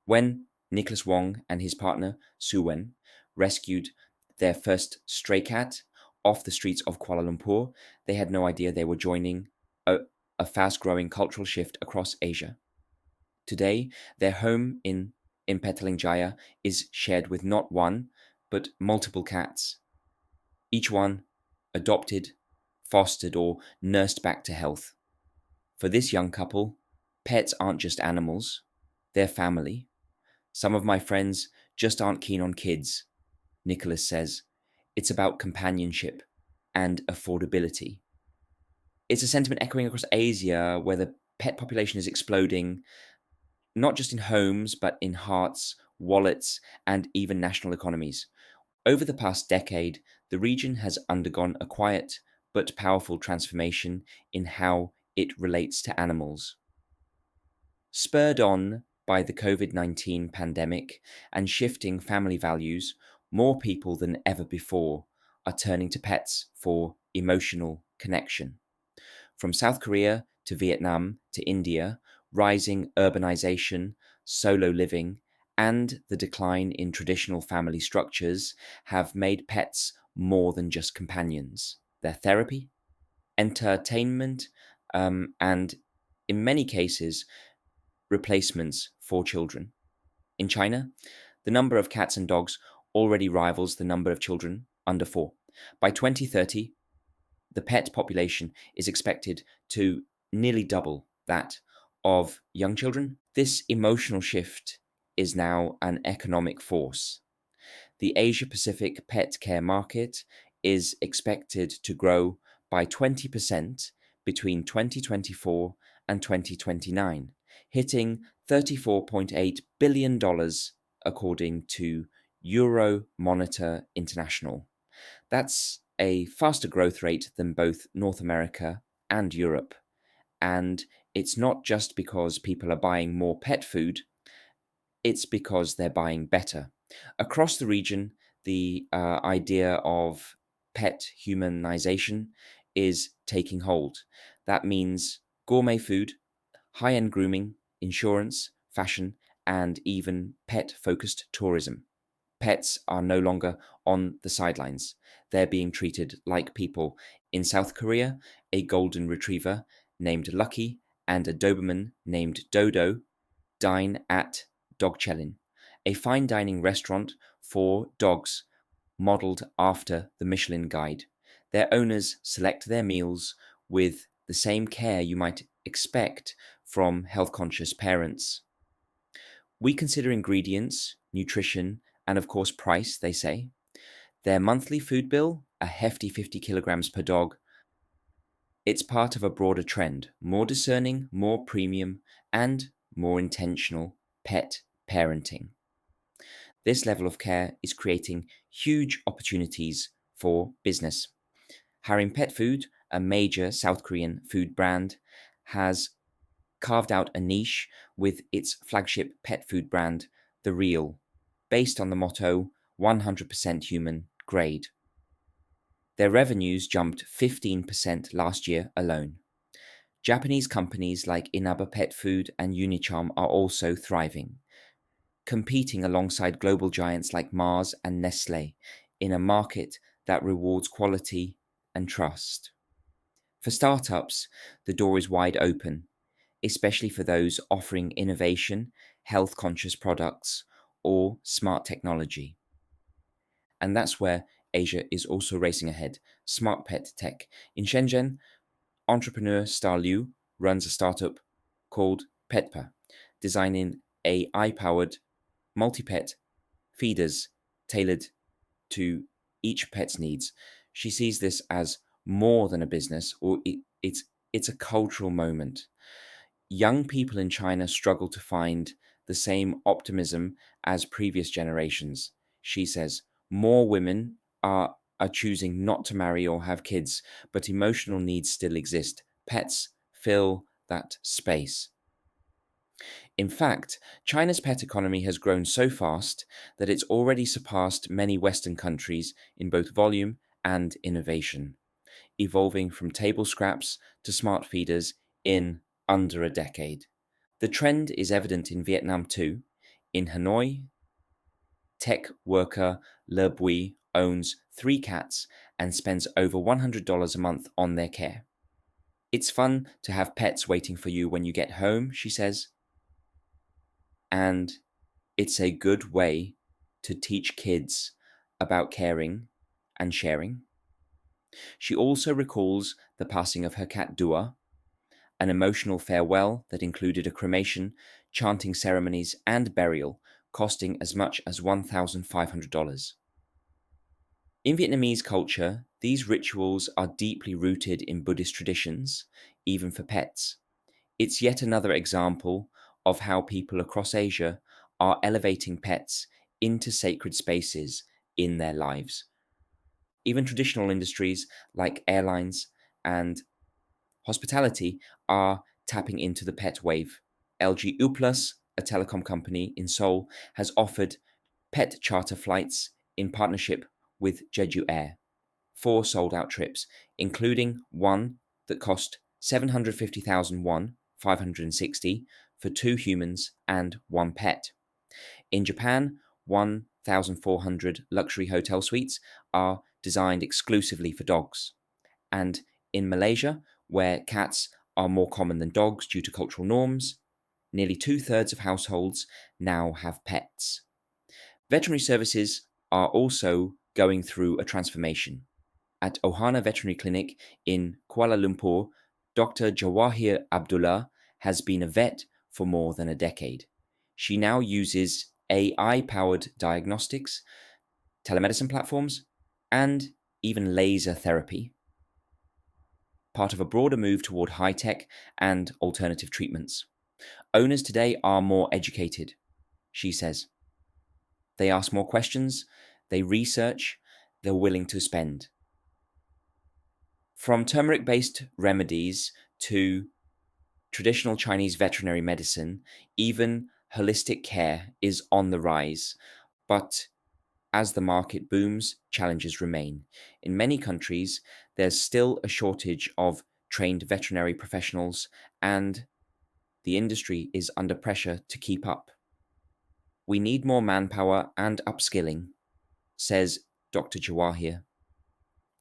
When Nicholas Wong and his partner Su Wen rescued their first stray cat off the streets of Kuala Lumpur, they had no idea they were joining a, a fast growing cultural shift across Asia. Today, their home in Petaling Jaya is shared with not one, but multiple cats, each one adopted, fostered, or nursed back to health. For this young couple, pets aren't just animals, they're family. Some of my friends just aren't keen on kids, Nicholas says. It's about companionship and affordability. It's a sentiment echoing across Asia where the pet population is exploding, not just in homes, but in hearts, wallets, and even national economies. Over the past decade, the region has undergone a quiet but powerful transformation in how it relates to animals. Spurred on by the COVID-19 pandemic and shifting family values, more people than ever before are turning to pets for emotional connection. From South Korea to Vietnam to India, rising urbanization, solo living, and the decline in traditional family structures have made pets more than just companions. They're therapy, entertainment, and in many cases, replacements for children. In China, the number of cats and dogs already rivals the number of children under 4. By 2030, the pet population is expected to nearly double that of young children. This emotional shift is now an economic force. The Asia Pacific pet care market is expected to grow by 20% between 2024 and 2029, hitting $34.8 billion according to Euromonitor International. That's a faster growth rate than both North America and Europe. And it's not just because people are buying more pet food, it's because they're buying better. Across the region, the idea of pet humanization is taking hold. That means gourmet food, high end grooming, insurance, fashion, and even pet focused tourism. Pets are no longer on the sidelines. They're being treated like people. In South Korea, a golden retriever named Lucky and a Doberman named Dodo dine at Dogchelin, a fine dining restaurant for dogs modeled after the Michelin Guide. Their owners select their meals with the same care you might expect from health conscious parents. We consider ingredients, nutrition, and of course price, they say. Their monthly food bill, a hefty 50 kilograms per dog, it's part of a broader trend, more discerning, more premium, and more intentional pet parenting. This level of care is creating huge opportunities for business. Harim Pet Food, a major South Korean food brand, has carved out a niche with its flagship pet food brand, The Real, based on the motto 100% human grade. Their revenues jumped 15% last year alone. Japanese companies like Inaba Pet Food and Unicharm are also thriving, competing alongside global giants like Mars and Nestle in a market that rewards quality and trust. For startups, the door is wide open, especially for those offering innovation, health conscious products, or smart technology. And that's where Asia is also racing ahead. Smart pet tech. In Shenzhen, entrepreneur Star Liu runs a startup called Petpa, designing AI-powered multi-pet feeders tailored to each pet's needs. She sees this as more than a business, or it's a cultural moment. Young people in China struggle to find the same optimism as previous generations. She says more women are choosing not to marry or have kids, but emotional needs still exist. Pets fill that space. In fact, China's pet economy has grown so fast that it's already surpassed many Western countries in both volume and innovation, evolving from table scraps to smart feeders in under a decade. The trend is evident in Vietnam too. In Hanoi, tech worker Le Bui owns 3 cats and spends over $100 a month on their care. It's fun to have pets waiting for you when you get home, she says, and it's a good way to teach kids about caring and sharing. She also recalls the passing of her cat Dua, an emotional farewell that included a cremation, chanting ceremonies, and burial, costing as much as $1,500. In Vietnamese culture, these rituals are deeply rooted in Buddhist traditions, even for pets. It's yet another example of how people across Asia are elevating pets into sacred spaces in their lives. Even traditional industries like airlines and hospitality are tapping into the pet wave. LG U+, a telecom company in Seoul, has offered pet charter flights in partnership with Jeju Air. 4 sold-out trips, including one that cost 750,000 won, 560, for 2 humans and 1 pet. In Japan, 1,400 luxury hotel suites are designed exclusively for dogs. And in Malaysia, where cats are more common than dogs due to cultural norms, nearly 2/3 of households now have pets. Veterinary services are also going through a transformation. At Ohana Veterinary Clinic in Kuala Lumpur, Dr. Jawahir Abdullah has been a vet for more than a decade. She now uses AI-powered diagnostics, telemedicine platforms, and even laser therapy, part of a broader move toward high-tech and alternative treatments. Owners today are more educated, she says. They ask more questions, they research, they're willing to spend. From turmeric-based remedies to traditional Chinese veterinary medicine, even holistic care is on the rise. But as the market booms, challenges remain. In many countries, there's still a shortage of trained veterinary professionals, and the industry is under pressure to keep up. We need more manpower and upskilling, says Dr. Jawahir.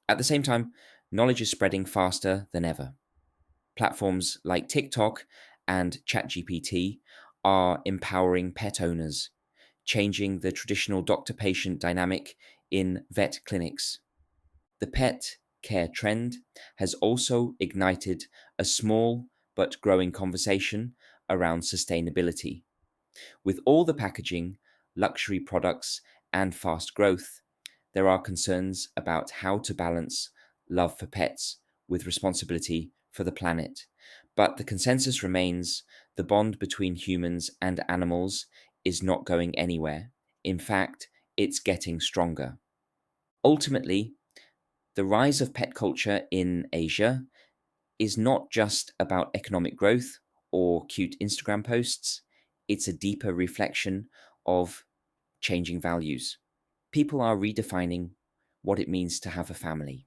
At the same time, knowledge is spreading faster than ever. Platforms like TikTok and ChatGPT are empowering pet owners, changing the traditional doctor-patient dynamic in vet clinics. The pet care trend has also ignited a small but growing conversation around sustainability. With all the packaging, luxury products, and fast growth, there are concerns about how to balance love for pets with responsibility for the planet. But the consensus remains the bond between humans and animals is not going anywhere. In fact, it's getting stronger. Ultimately, the rise of pet culture in Asia is not just about economic growth or cute Instagram posts, it's a deeper reflection of changing values. People are redefining what it means to have a family.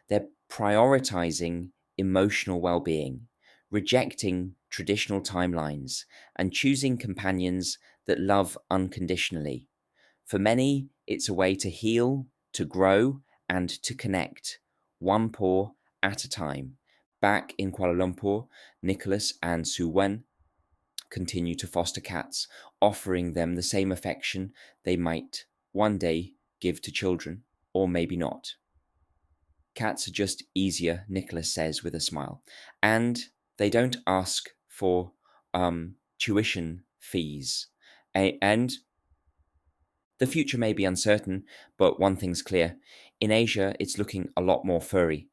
They're prioritizing emotional well being, rejecting traditional timelines, and choosing companions that love unconditionally. For many, it's a way to heal, to grow, and to connect, one paw at a time. Back in Kuala Lumpur, Nicholas and Su Wen continue to foster cats, offering them the same affection they might one day give to children, or maybe not. Cats are just easier, Nicholas says with a smile, and they don't ask for tuition fees. And the future may be uncertain, but one thing's clear. In Asia, it's looking a lot more furry.